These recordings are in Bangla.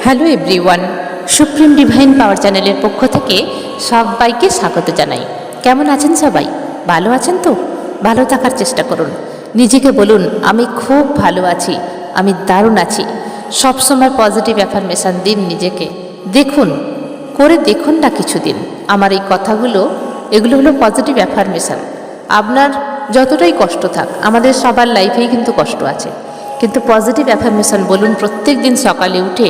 হ্যালো এভরিওয়ান, সুপ্রিম ডিভাইন পাওয়ার চ্যানেলের পক্ষ থেকে সবাইকে স্বাগত জানাই। কেমন আছেন সবাই? ভালো আছেন তো? ভালো থাকার চেষ্টা করুন। নিজেকে বলুন, আমি খুব ভালো আছি, আমি দারুণ আছি। সবসময় পজিটিভ অ্যাফার্মেশন দিন নিজেকে। দেখুন, করে দেখুন না কিছুদিন আমার এই কথাগুলো, এগুলো হলো পজিটিভ অ্যাফার্মেশন। আপনার যতটাই কষ্ট থাক, আমাদের সবার লাইফেই কিন্তু কষ্ট আছে, কিন্তু পজিটিভ অ্যাফার্মেশন বলুন প্রত্যেক দিন সকালে উঠে,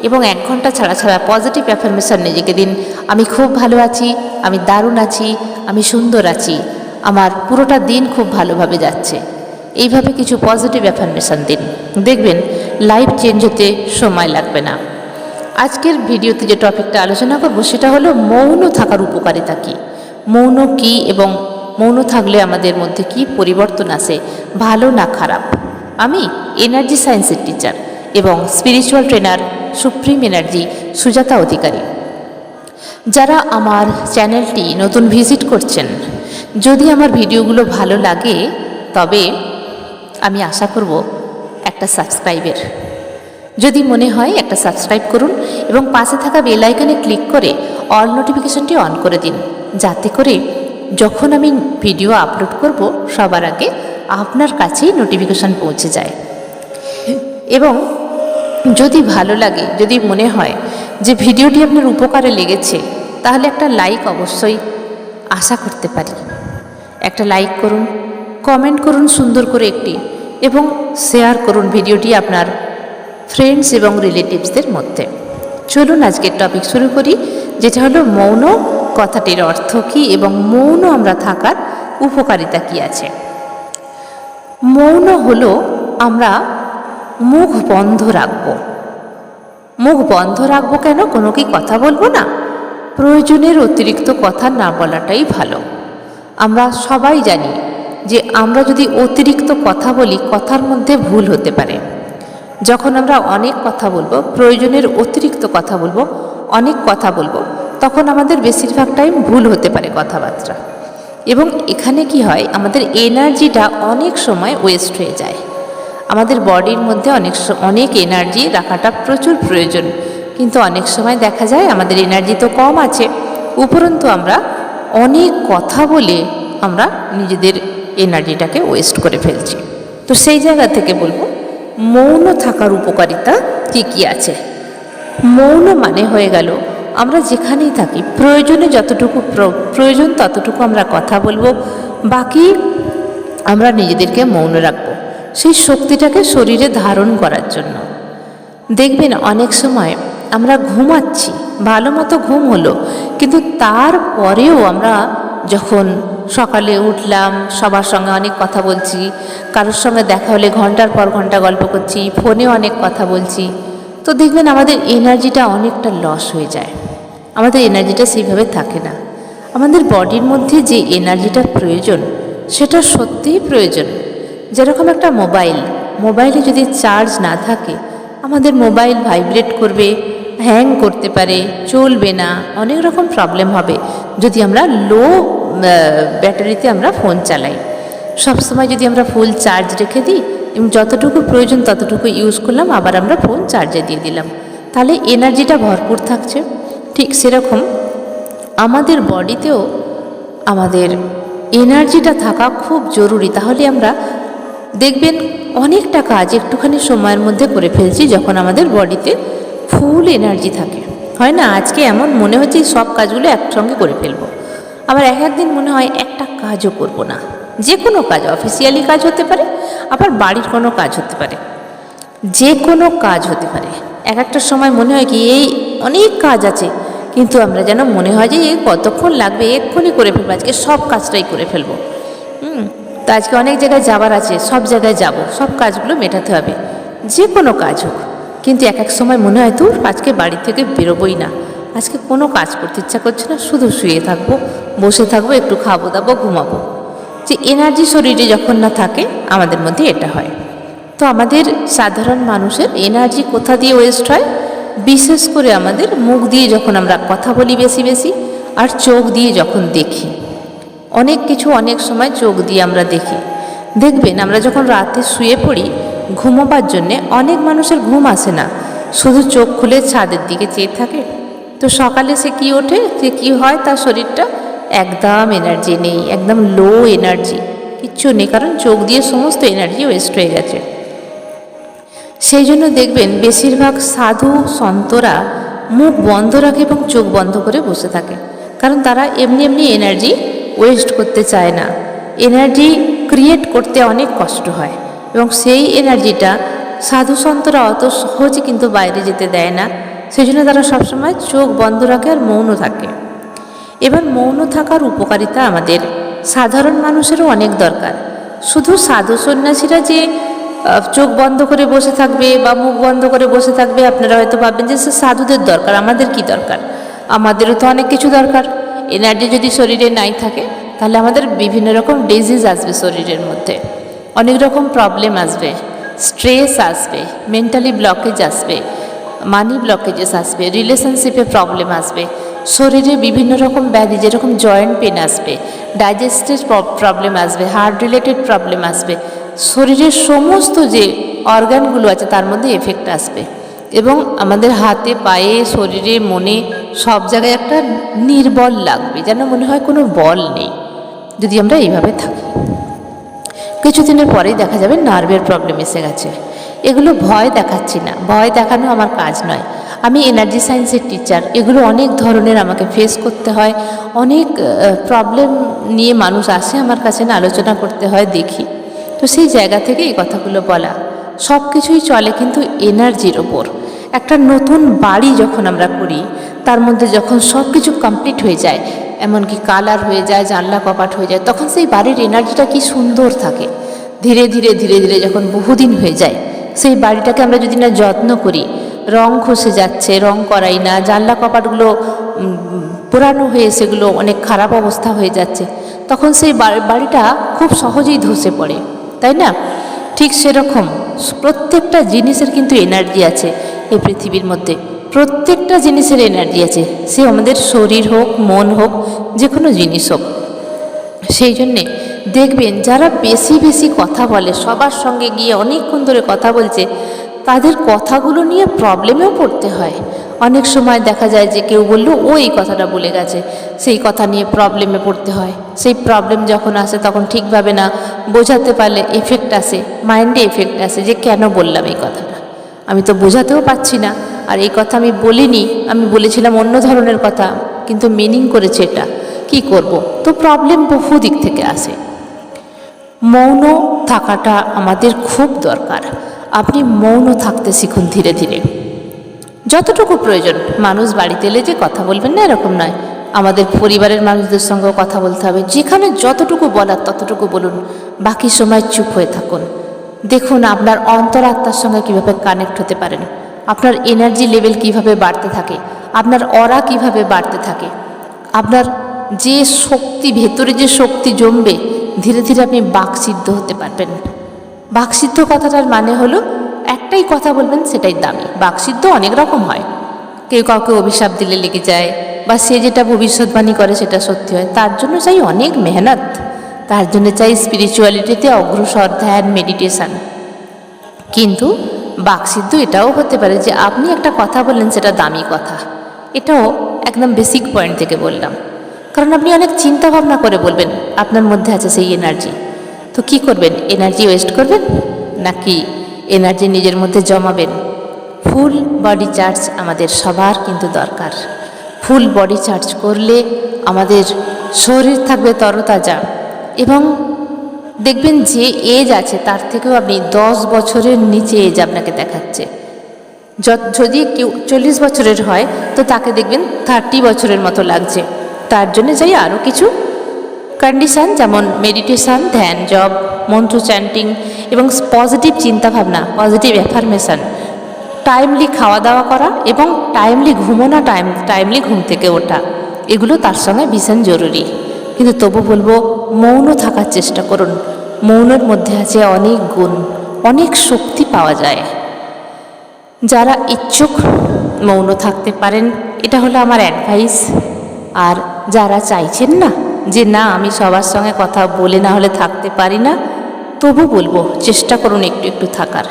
এবং 1 ঘন্টা ছাড়া ছাড়া পজিটিভ অ্যাফার্মেশন নিজেকে দিন। আমি খুব ভালো আছি, আমি দারুণ আছি, আমি সুন্দর আছি, আমার পুরোটা দিন খুব ভালোভাবে যাচ্ছে। এইভাবে কিছু পজিটিভ অ্যাফার্মেশন দিন, দেখবেন লাইফ চেঞ্জ হতে সময় লাগবে না। আজকের ভিডিওতে যে টপিকটা আলোচনা করব সেটা হলো মৌন থাকার উপকারিতা কী, মৌন কী এবং মৌন থাকলে আমাদের মধ্যে কী পরিবর্তন আসে, ভালো না খারাপ। আমি এনার্জি সায়েন্সের টিচার এবং spiritual trainer supreme energy Sujata Adhikari. যারা আমার চ্যানেলটি নতুন ভিজিট করছেন, যদি আমার ভিডিওগুলো ভালো লাগে তবে আমি আশা করব একটা সাবস্ক্রাইবের। যদি মনে হয় একটা সাবস্ক্রাইব করুন এবং পাশে থাকা বেল আইকনে ক্লিক করে অল নোটিফিকেশনটি অন করে দিন, যাতে করে যখন আমি ভিডিও আপলোড করব সবার আগে আপনার কাছেই নোটিফিকেশন পৌঁছে যায়। এবং যদি ভালো লাগে, যদি মনে হয় যে ভিডিওটি আপনার উপকারে লেগেছে, তাহলে একটা লাইক অবশ্যই আশা করতে পারি। একটা লাইক করুন, কমেন্ট করুন সুন্দর করে একটি, এবং শেয়ার করুন ভিডিওটি আপনার ফ্রেন্ডস এবং রিলেটিভসদের মধ্যে। চলুন আজকের টপিক শুরু করি, যেটা হলো মৌন কথাটির অর্থ কী এবং মৌন আমরা থাকার উপকারিতা কী আছে। মৌন হলো আমরা মুখ বন্ধ রাখব। মুখ বন্ধ রাখবো কেন? কোনো কি কথা বলবো না? প্রয়োজনের অতিরিক্ত কথা না বলাটাই ভালো। আমরা সবাই জানি যে আমরা যদি অতিরিক্ত কথা বলি, কথার মধ্যে ভুল হতে পারে। যখন আমরা অনেক কথা বলবো, প্রয়োজনের অতিরিক্ত কথা বলবো, অনেক কথা বলবো, তখন আমাদের বেশিরভাগ টাইম ভুল হতে পারে কথাবার্তা। এবং এখানে কি হয়, আমাদের এনার্জিটা অনেক সময় ওয়েস্ট হয়ে যায়। আমাদের বডির মধ্যে অনেক এনার্জি রাখাটা প্রচুর প্রয়োজন, কিন্তু অনেক সময় দেখা যায় আমাদের এনার্জি তো কম আছে, উপরন্তু আমরা অনেক কথা বলে আমরা নিজেদের এনার্জিটাকে ওয়েস্ট করে ফেলছি। তো সেই জায়গা থেকে বলবো মৌন থাকার উপকারিতা কী কী আছে। মৌন মানে হয়ে গেল আমরা যেখানেই থাকি প্রয়োজনে যতটুকু প্রয়োজন ততটুকু আমরা কথা বলবো, বাকি আমরা নিজেদেরকে মৌন রাখবো সেই শক্তিটাকে শরীরে ধারণ করার জন্য। দেখবেন অনেক সময় আমরা ঘুমাচ্ছি, ভালো মতো ঘুম হলো, কিন্তু তারপরেও আমরা যখন সকালে উঠলাম সবার সঙ্গে অনেক কথা বলছি, কারোর সঙ্গে দেখা হলে ঘন্টার পর ঘন্টা গল্প করছি, ফোনে অনেক কথা বলছি, তো দেখবেন আমাদের এনার্জিটা অনেকটা লস হয়ে যায়। আমাদের এনার্জিটা সেইভাবে থাকে না। আমাদের বডির মধ্যে যে এনার্জিটা প্রয়োজন সেটা সত্যিই প্রয়োজন। যেরকম একটা মোবাইলে যদি চার্জ না থাকে, আমাদের মোবাইল ভাইব্রেট করবে, হ্যাং করতে পারে, চলবে না, অনেক রকম প্রবলেম হবে যদি আমরা লো ব্যাটারিতে আমরা ফোন চালাই। সবসময় যদি আমরা ফুল চার্জ রেখে দিই এবং যতটুকু প্রয়োজন ততটুকু ইউজ করলাম, আবার আমরা ফোন চার্জে দিয়ে দিলাম, তাহলে এনার্জিটা ভরপুর থাকছে। ঠিক সেরকম আমাদের বডিতেও আমাদের এনার্জিটা থাকা খুব জরুরি। তাহলে আমরা দেখবেন অনেকটা কাজ একটুখানি সময়ের মধ্যে করে ফেলছি যখন আমাদের বডিতে ফুল এনার্জি থাকে। হয় না, আজকে এমন মনে হচ্ছে সব কাজগুলো একসঙ্গে করে ফেলবো, আবার একদিন মনে হয় একটা কাজও করব না। যে কোনো কাজ, অফিসিয়ালি কাজ হতে পারে, আবার বাড়ির কোনো কাজ হতে পারে, যে কোনো কাজ হতে পারে। একটা সময় মনে হয় কি এই অনেক কাজ আছে, কিন্তু আমরা যেন মনে হয় যে কতক্ষণ লাগবে, এক্ষুনি করে ফেলবো, আজকে সব কাজটাই করে ফেলবো। তো আজকে অনেক জায়গায় যাবার আছে, সব জায়গায় যাব, সব কাজগুলো মেটাতে হবে, যে কোনো কাজ হোক। কিন্তু এক সময় মনে হয় তোর আজকে বাড়ি থেকে বেরোবোই না, আজকে কোনো কাজ করতে ইচ্ছা করছে না, শুধু শুয়ে থাকবো, বসে থাকবো, একটু খাবো দাবো, ঘুমাবো। যে এনার্জি শরীরে যখন না থাকে আমাদের মধ্যে এটা হয়। তো আমাদের সাধারণ মানুষের এনার্জি কোথা দিয়ে ওয়েস্ট হয়? বিশেষ করে আমাদের মুখ দিয়ে যখন আমরা কথা বলি বেশি বেশি, আর চোখ দিয়ে যখন দেখি, অনেক কিছু অনেক সময় চোখ দিয়ে আমরা দেখি। দেখবেন আমরা যখন রাতে শুয়ে পড়ি ঘুমোবার জন্যে, অনেক মানুষের ঘুম আসে না, শুধু চোখ খুলে ছাদের দিকে চেয়ে থাকে। তো সকালে সে কি ওঠে, যে কি হয়, তার শরীরটা একদম এনার্জি নেই, একদম লো এনার্জি, কিচ্ছু নেই, কারণ চোখ দিয়ে সমস্ত এনার্জি ওয়েস্ট হয়ে গেছে। সেই জন্য দেখবেন বেশিরভাগ সাধু সন্তরা মুখ বন্ধ রাখে এবং চোখ বন্ধ করে বসে থাকে, কারণ তারা এমনি এমনি এনার্জি ওয়েস্ট করতে চায় না। এনার্জি ক্রিয়েট করতে অনেক কষ্ট হয় এবং সেই এনার্জিটা সাধু সন্তরা অত সহজে কিন্তু বাইরে যেতে দেয় না। সেই জন্য তারা সবসময় চোখ বন্ধ রাখে আর মৌন থাকে। এবার মৌন থাকার উপকারিতা আমাদের সাধারণ মানুষেরও অনেক দরকার। শুধু সাধু সন্ন্যাসীরা যে চোখ বন্ধ করে বসে থাকবে বা মুখ বন্ধ করে বসে থাকবে, আপনারা হয়তো ভাববেন যে সে সাধুদের দরকার, আমাদের কি দরকার? আমাদেরও তো অনেক কিছু দরকার। এনার্জি যদি শরীরে নাই থাকে তাহলে আমাদের বিভিন্ন রকম ডিজিজ আসবে, শরীরের মধ্যে অনেক রকম প্রবলেম আসবে, স্ট্রেস আসবে, মেন্টালি ব্লকেজ আসবে, মানি ব্লকেজেস আসবে, রিলেশনশিপে প্রবলেম আসবে, শরীরে বিভিন্ন রকম ব্যাধি যেরকম জয়েন্ট পেন আসবে, ডাইজেস্টিভ প্রবলেম আসবে, হার্ট রিলেটেড প্রবলেম আসবে, শরীরের সমস্ত যে অর্গানগুলো আছে তার মধ্যে এফেক্ট আসবে এবং আমাদের হাতে পায়ে শরীরে মনে সব জায়গায় একটা নির্বল লাগবে, যেন মনে হয় কোনো বল নেই যদি আমরা এইভাবে থাকি। কিছুদিনের পরেই দেখা যাবে নার্ভের প্রবলেম এসে গেছে। এগুলো ভয় দেখাচ্ছি না, ভয় দেখানো আমার কাজ নয়। আমি এনার্জি সায়েন্সের টিচার, এগুলো অনেক ধরনের আমাকে ফেস করতে হয়, অনেক প্রবলেম নিয়ে মানুষ আসে আমার কাছে, না আলোচনা করতে হয়, দেখি। তো সেই জায়গা থেকে এই কথাগুলো বলা। সব কিছুই চলে কিন্তু এনার্জির ওপর। একটা নতুন বাড়ি যখন আমরা করি, তার মধ্যে যখন সব কিছু কমপ্লিট হয়ে যায়, এমনকি কালার হয়ে যায়, জানলা কপাট হয়ে যায়, তখন সেই বাড়ির এনার্জিটা কি সুন্দর থাকে। ধীরে ধীরে ধীরে ধীরে যখন বহুদিন হয়ে যায়, সেই বাড়িটাকে আমরা যদি না যত্ন করি, রং খসে যাচ্ছে, রং করাই না, জানলা কপাটগুলো পুরানো হয়ে সেগুলো অনেক খারাপ অবস্থা হয়ে যাচ্ছে, তখন সেই বাড়িটা খুব সহজেই ধসে পড়ে, তাই না? ঠিক সেরকম প্রত্যেকটা জিনিসের কিন্তু এনার্জি আছে এই পৃথিবীর মধ্যে, প্রত্যেকটা জিনিসের এনার্জি আছে, সে আমাদের শরীর হোক, মন হোক, যে কোনো জিনিস হোক। সেই জন্যে দেখবেন যারা বেশি বেশি কথা বলে, সবার সঙ্গে গিয়ে অনেকক্ষণ ধরে কথা বলছে, তাদের কথাগুলো নিয়ে প্রবলেমেও পড়তে হয়। অনেক সময় দেখা যায় যে কেউ বললো ও এই কথাটা বলে গেছে, সেই কথা নিয়ে প্রবলেমে পড়তে হয়। সেই প্রবলেম যখন আসে তখন ঠিকভাবে না বোঝাতে পারলে এফেক্ট আসে, মাইন্ডে এফেক্ট আসে যে কেন বললাম এই কথাটা, আমি তো বোঝাতেও পারছি না, আর এই কথা আমি বলিনি, আমি বলেছিলাম অন্য ধরনের কথা, কিন্তু মিনিং করেছে এটা, কি করব? তো প্রবলেম বহু দিক থেকে আসে। মৌন থাকাটা আমাদের খুব দরকার। আপনি মৌন থাকতে শিখুন ধীরে ধীরে, যতটুকু প্রয়োজন। মানুষ বাড়িতে এলে যে কথা বলবেন না এরকম নয়, আমাদের পরিবারের মানুষদের সঙ্গেও কথা বলতে হবে। যেখানে যতটুকু বলার ততটুকু বলুন, বাকি সময় চুপ হয়ে থাকুন। দেখুন আপনার অন্তরাত্মার সঙ্গে কীভাবে কানেক্ট হতে পারেন, আপনার এনার্জি লেভেল কিভাবে বাড়তে থাকে, আপনার অরা কিভাবে বাড়তে থাকে, আপনার যে শক্তি, ভেতরে যে শক্তি জমবে, ধীরে ধীরে আপনি বাকসিদ্ধ হতে পারবেন। বাকসিদ্ধ কথাটার মানে হলো একটাই কথা বলবেন সেটাই দামি। বাকসিদ্ধ অনেক রকম হয়, কেউ কাউকে অভিশাপ দিলে লেগে যায়, বা সে যেটা ভবিষ্যৎবাণী করে সেটা সত্যি হয়। তার জন্য চাই অনেক মেহনত, তার জন্য চাই স্পিরিচুয়ালিটিতে অগ্রসর, ধ্যান, মেডিটেশান। কিন্তু বাকসিদ্ধ এটাও হতে পারে যে আপনি একটা কথা বললেন সেটা দামি কথা, এটাও একদম বেসিক পয়েন্ট থেকে বললাম। কারণ আপনি অনেক চিন্তা ভাবনা করে বলবেন, আপনার মধ্যে আছে সেই এনার্জি। তো কি করবেন? এনার্জি ওয়েস্ট করবেন নাকি এনার্জি নিজের মধ্যে জমাবেন? ফুল বডি চার্জ আমাদের সবার কিন্তু দরকার। ফুল বডি চার্জ করলে আমাদের শরীর থাকবে তরতাজা, এবং দেখবেন যে এজ আছে তার থেকেও আপনি 10 বছরের নিচে এজ আপনাকে দেখাচ্ছে। যদি কেউ 40 বছরের হয় তো তাকে দেখবেন 30 বছরের মতো লাগছে। তার জন্য চাই আরও কিছু কন্ডিশান, যেমন মেডিটেশান, ধ্যান, জপ, মন্ত্র চ্যান্টিং এবং পজিটিভ চিন্তাভাবনা, পজিটিভ অ্যাফার্মেশান, টাইমলি খাওয়া দাওয়া করা এবং টাইমলি ঘুমোনো, টাইমলি ঘুম থেকে ওঠা, এগুলো তার সঙ্গে ভীষণ জরুরি। কিন্তু তবু বলবো মৌন থাকার চেষ্টা করুন। মৌনের মধ্যে আছে অনেক গুণ, অনেক শক্তি পাওয়া যায়। যারা ইচ্ছুক মৌন থাকতে পারেন, এটা হলো আমার অ্যাডভাইস। আর যারা চাইছেন না যে না আমি সবার সঙ্গে কথা বলে না হলে থাকতে পারি না, তবু বলবো চেষ্টা করুন একটু একটু থাকার।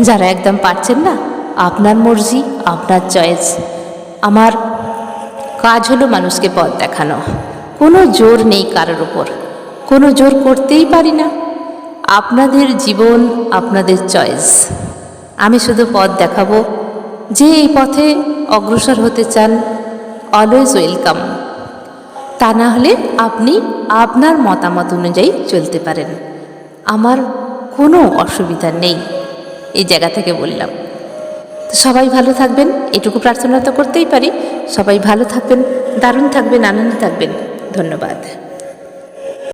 যারা একদম পারছেন না আপনার মর্জি, আপনার চয়েস। আমার কাজ হলো মানুষকে পথ দেখানো। কোনো জোর নেই কারোর উপর, কোনো জোর করতেই পারি না। আপনাদের জীবন, আপনাদের চয়েস। আমি শুধু পথ দেখাবো। যে এই পথে অগ্রসর হতে চান, অলওয়েজ ওয়েলকাম। তা না হলে আপনি আপনার মতামত অনুযায়ী চলতে পারেন। আমার কোনো অসুবিধা নেই, এই জায়গা থেকে বললাম। তো সবাই ভালো থাকবেন, এটুকু প্রার্থনা তো করতেই পারি। সবাই ভালো থাকবেন, দারুণ থাকবেন, আনন্দে থাকবেন। ধন্যবাদ।